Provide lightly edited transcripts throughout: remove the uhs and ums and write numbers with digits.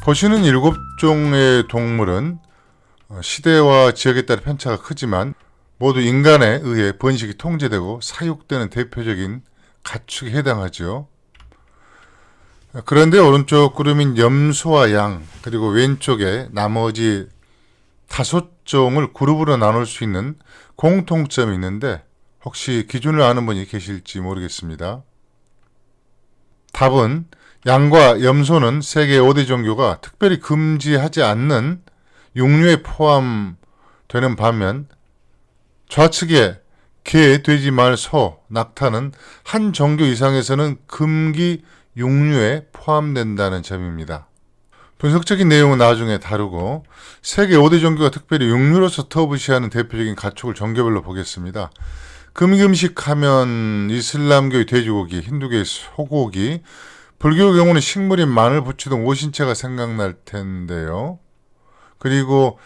보시는 7종의 동물은 시대와 지역에 따라 편차가 크지만 모두 인간에 의해 번식이 통제되고 사육되는 대표적인 가축에 해당하죠. 그런데 오른쪽 그림인 염소와 양, 그리고 왼쪽에 나머지 5종을 그룹으로 나눌 수 있는 공통점이 있는데 혹시 기준을 아는 분이 계실지 모르겠습니다. 답은 양과 염소는 세계 5대 종교가 특별히 금지하지 않는 육류에 포함되는 반면 좌측에 개, 돼지, 말, 소, 낙타는 한 종교 이상에서는 금기 육류에 포함된다는 점입니다. 분석적인 내용은 나중에 다루고 세계 5대 종교가 특별히 육류로서 터부시하는 대표적인 가축을 종교별로 보겠습니다. 금기 음식 하면 이슬람교의 돼지고기, 힌두교의 소고기, 불교의 경우는 식물인 마늘, 부추 등 오신채가 생각날 텐데요. 그리고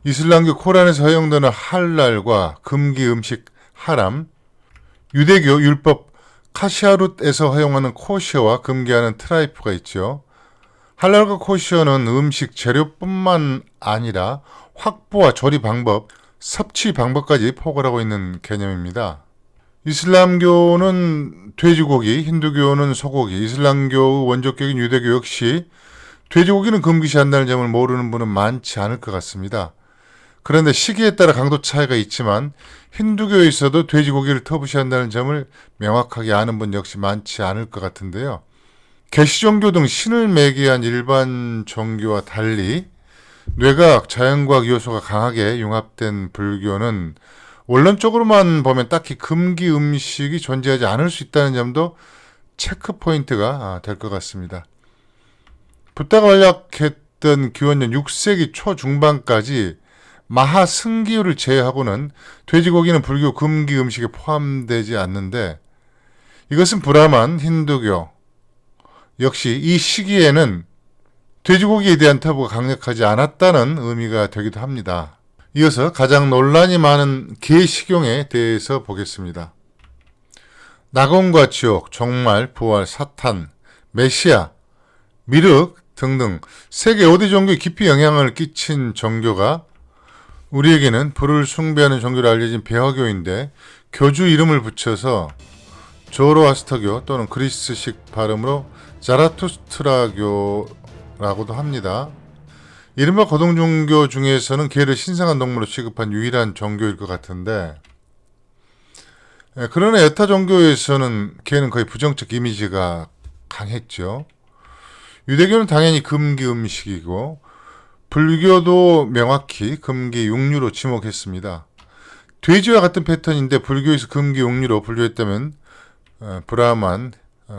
이슬람교 코란에서 허용되는 할랄과 금기 음식 하람, 유대교 율법 카시아룻에서 허용하는 코시어와 금기하는 트라이프가 있죠. 할랄과 코시어는 음식 재료뿐만 아니라 확보와 조리 방법, 섭취 방법까지 포괄하고 있는 개념입니다. 이슬람교는 돼지고기, 힌두교는 소고기, 이슬람교 원조격인 유대교 역시 돼지고기는 금기시한다는 점을 모르는 분은 많지 않을 것 같습니다. 그런데 시기에 따라 강도 차이가 있지만 힌두교에서도 돼지고기를 터부시한다는 점을 명확하게 아는 분 역시 많지 않을 것 같은데요. 개시종교 등 신을 매개한 일반 종교와 달리 뇌과학, 자연과학 요소가 강하게 융합된 불교는 원론적으로만 보면 딱히 금기 음식이 존재하지 않을 수 있다는 점도 체크 포인트가 될 것 같습니다. 붓다가 활약했던 기원전 6세기 초중반까지 마하승기유를 제외하고는 돼지고기는 불교 금기 음식에 포함되지 않는데 이것은 브라만, 힌두교 역시 이 시기에는 돼지고기에 대한 터부가 강력하지 않았다는 의미가 되기도 합니다. 이어서 가장 논란이 많은 개 식용에 대해서 보겠습니다. 낙원과 지옥, 종말, 부활, 사탄, 메시아, 미륵 등등 세계 5대 종교에 깊이 영향을 끼친 종교가 우리에게는 불을 숭배하는 종교로 알려진 배화교인데 교주 이름을 붙여서 조로아스터교 또는 그리스식 발음으로 자라투스트라교라고도 합니다. 이른바 고등종교 중에서는 개를 신성한 동물로 취급한 유일한 종교일 것 같은데 그러나 여타 종교에서는 개는 거의 부정적 이미지가 강했죠. 유대교는 당연히 금기 음식이고 불교도 명확히 금기 육류로 지목했습니다. 돼지와 같은 패턴인데 불교에서 금기 육류로 분류했다면 브라만,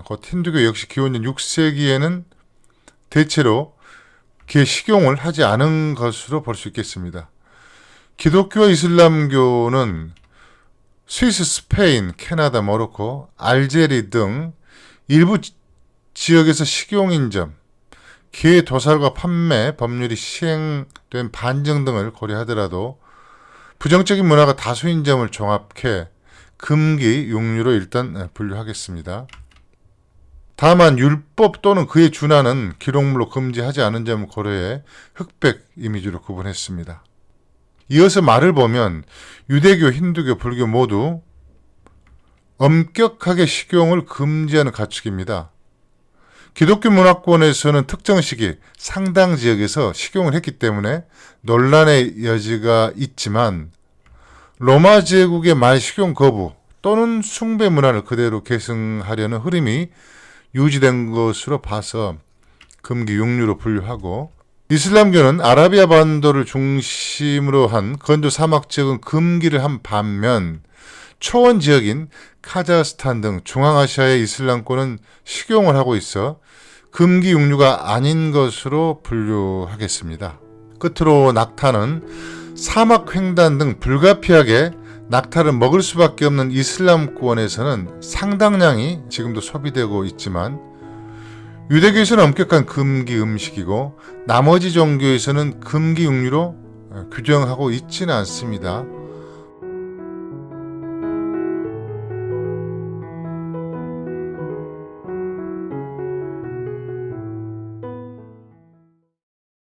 곧 힌두교 역시 기원전 6세기에는 대체로 개 식용을 하지 않은 것으로 볼 수 있겠습니다. 기독교와 이슬람교는 스위스, 스페인, 캐나다, 모로코, 알제리 등 일부 지역에서 식용인 점, 개 도살과 판매 법률이 시행된 반증 등을 고려하더라도 부정적인 문화가 다수인 점을 종합해 금기 육류로 일단 분류하겠습니다. 다만 율법 또는 그에 준하는 기록물로 금지하지 않은 점을 고려해 흑백 이미지로 구분했습니다. 이어서 말을 보면 유대교, 힌두교, 불교 모두 엄격하게 식용을 금지하는 가축입니다. 기독교 문화권에서는 특정 시기 상당 지역에서 식용을 했기 때문에 논란의 여지가 있지만 로마 제국의 말 식용 거부 또는 숭배 문화를 그대로 계승하려는 흐름이 유지된 것으로 봐서 금기 육류로 분류하고 이슬람교는 아라비아 반도를 중심으로 한 건조 사막 지역은 금기를 한 반면 초원 지역인 카자흐스탄 등 중앙아시아의 이슬람권은 식용을 하고 있어 금기 육류가 아닌 것으로 분류하겠습니다. 끝으로 낙타는 사막 횡단 등 불가피하게 낙타를 먹을 수밖에 없는 이슬람권에서는 상당량이 지금도 소비되고 있지만 유대교에서는 엄격한 금기 음식이고 나머지 종교에서는 금기 육류로 규정하고 있지는 않습니다.